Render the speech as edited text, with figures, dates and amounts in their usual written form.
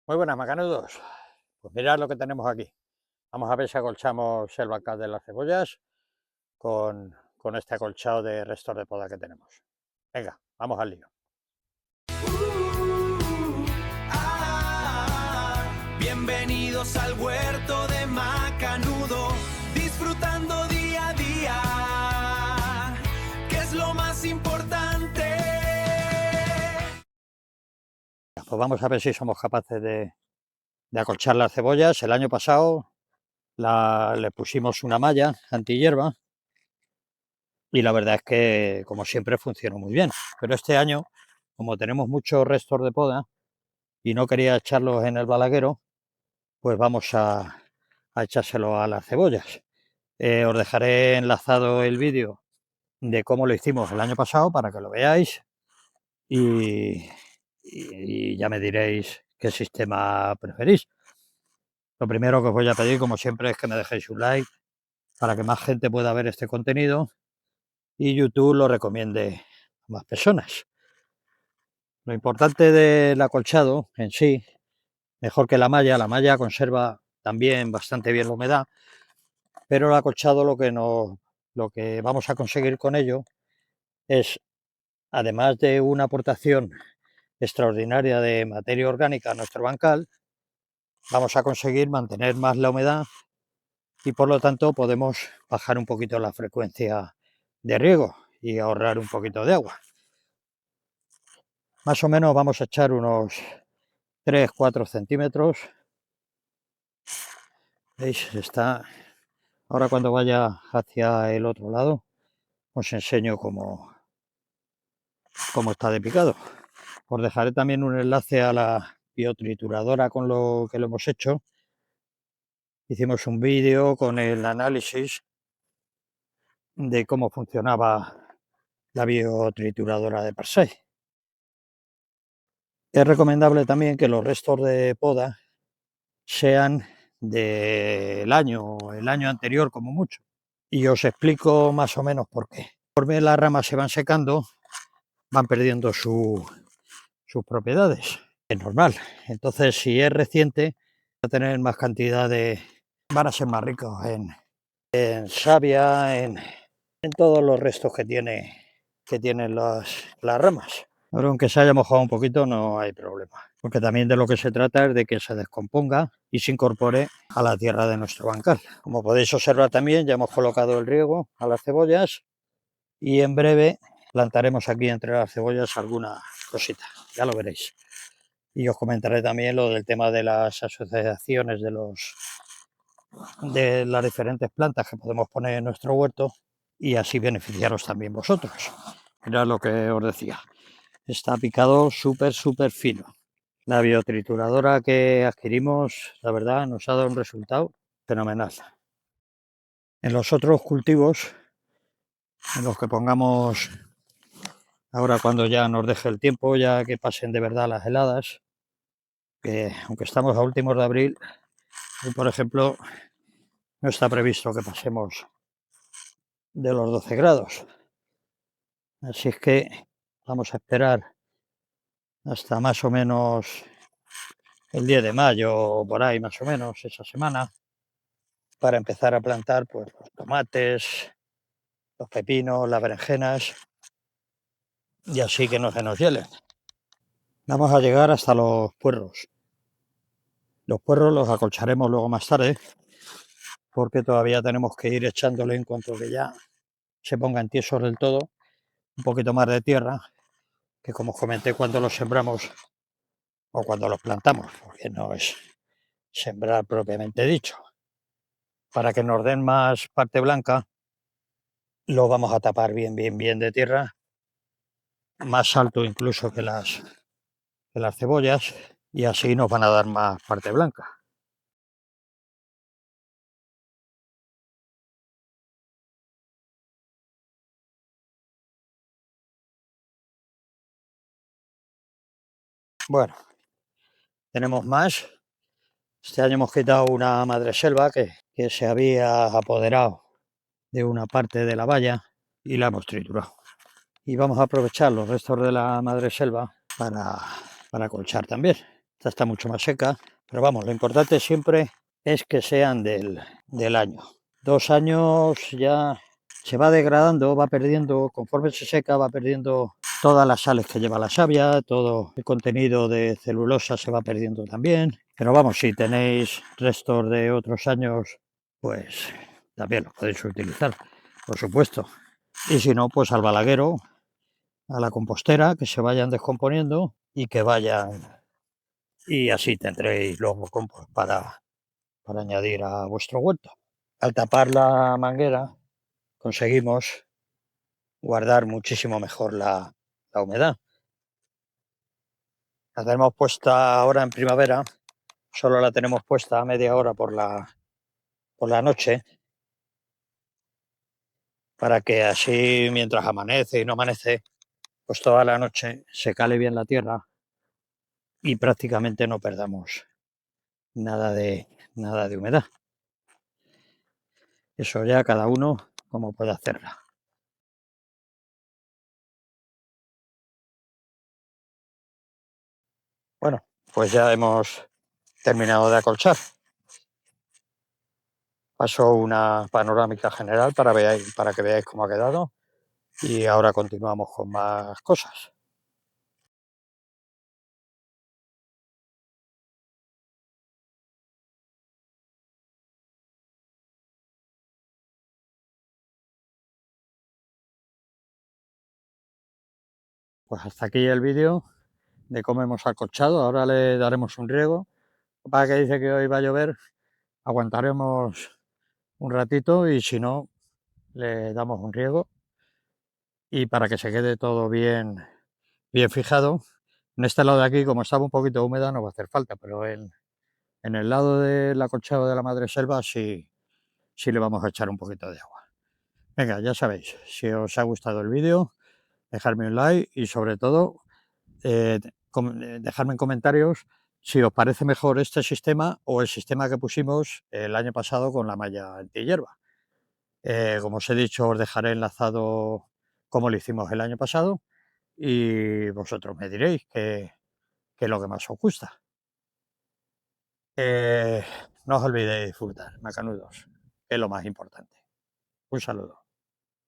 Muy buenas, macanudos. Pues mirad lo que tenemos aquí. Vamos a ver si acolchamos el bancal de las cebollas con este acolchado de restos de poda que tenemos. Venga, vamos al lío. Bienvenidos al huerto de Macanudo, disfrutando día a día, que es lo más importante. Pues vamos a ver si somos capaces de acolchar las cebollas. El año pasado le pusimos una malla antihierba y la verdad es que, como siempre, funcionó muy bien. Pero este año, como tenemos muchos restos de poda y no quería echarlos en el balaguero, pues vamos a echárselo a las cebollas. Os dejaré enlazado el vídeo de cómo lo hicimos el año pasado para que lo veáis y ya me diréis qué sistema preferís. Lo primero que os voy a pedir, como siempre, es que me dejéis un like para que más gente pueda ver este contenido y YouTube lo recomiende a más personas. Lo importante del acolchado en sí, mejor que la malla conserva también bastante bien la humedad, pero el acolchado lo que vamos a conseguir con ello es, además de una aportación extraordinaria de materia orgánica a nuestro bancal, vamos a conseguir mantener más la humedad y por lo tanto podemos bajar un poquito la frecuencia de riego y ahorrar un poquito de agua. Más o menos vamos a echar unos 3-4 centímetros. ¿Veis? Está. Ahora cuando vaya hacia el otro lado os enseño cómo está de picado. Os dejaré también un enlace a la biotrituradora con lo que lo hemos hecho. Hicimos un vídeo con el análisis de cómo funcionaba la biotrituradora de Parsai. Es recomendable también que los restos de poda sean el año anterior como mucho. Y os explico más o menos por qué. Conforme las ramas se van secando, van perdiendo sus propiedades. Es normal. Entonces, si es reciente, va a tener más cantidad van a ser más ricos en savia, en todos los restos que tienen las ramas. Ahora, aunque se haya mojado un poquito, no hay problema, porque también de lo que se trata es de que se descomponga y se incorpore a la tierra de nuestro bancal. Como podéis observar también, ya hemos colocado el riego a las cebollas y en breve plantaremos aquí entre las cebollas alguna cosita, ya lo veréis. Y os comentaré también lo del tema de las asociaciones de las diferentes plantas que podemos poner en nuestro huerto y así beneficiaros también vosotros. Mirad lo que os decía. Está picado súper fino. La biotrituradora que adquirimos, la verdad, nos ha dado un resultado fenomenal. En los otros cultivos, en los que pongamos ahora cuando ya nos deje el tiempo, ya que pasen de verdad las heladas, que aunque estamos a últimos de abril, hoy, por ejemplo, no está previsto que pasemos de los 12 grados. Así es que vamos a esperar hasta más o menos el 10 de mayo, por ahí más o menos, esa semana, para empezar a plantar pues los tomates, los pepinos, las berenjenas, y así que no se nos hielen. Vamos a llegar hasta los puerros. Los puerros los acolcharemos luego más tarde, porque todavía tenemos que ir echándole en cuanto que ya se pongan tiesos del todo, un poquito más de tierra, que como os comenté cuando los sembramos o cuando los plantamos, porque no es sembrar propiamente dicho. Para que nos den más parte blanca, lo vamos a tapar bien de tierra, más alto incluso que las cebollas, y así nos van a dar más parte blanca. Bueno, tenemos más. Este año hemos quitado una madreselva que se había apoderado de una parte de la valla y la hemos triturado. Y vamos a aprovechar los restos de la madreselva para acolchar también. Esta está mucho más seca, pero vamos, lo importante siempre es que sean del año. 2 años ya se va degradando, va perdiendo, conforme se seca, va perdiendo todas las sales que lleva la savia, todo el contenido de celulosa se va perdiendo también. Pero vamos, si tenéis restos de otros años, pues también los podéis utilizar, por supuesto. Y si no, pues al balaguero, a la compostera, que se vayan descomponiendo y que vayan. Y así tendréis luego compost para añadir a vuestro huerto. Al tapar la manguera conseguimos guardar muchísimo mejor la humedad. La tenemos puesta ahora en primavera, solo la tenemos puesta a media hora por la noche, para que así mientras amanece y no amanece, pues toda la noche se cale bien la tierra y prácticamente no perdamos nada de humedad. Eso ya cada uno como puede hacerla. Bueno, pues ya hemos terminado de acolchar. Paso una panorámica general para que veáis cómo ha quedado y ahora continuamos con más cosas. Pues hasta aquí el vídeo de cómo hemos acolchado. Ahora le daremos un riego. Para que dice que hoy va a llover, aguantaremos un ratito y si no, le damos un riego y para que se quede todo bien fijado. En este lado de aquí, como estaba un poquito húmeda, no va a hacer falta, pero en el lado del acolchado de la madreselva sí le vamos a echar un poquito de agua. Venga, ya sabéis, si os ha gustado el vídeo, dejadme un like y sobre todo dejadme en comentarios si os parece mejor este sistema o el sistema que pusimos el año pasado con la malla antihierba. Como os he dicho, os dejaré enlazado cómo lo hicimos el año pasado y vosotros me diréis qué es lo que más os gusta. No os olvidéis de disfrutar, macanudos, que es lo más importante. Un saludo.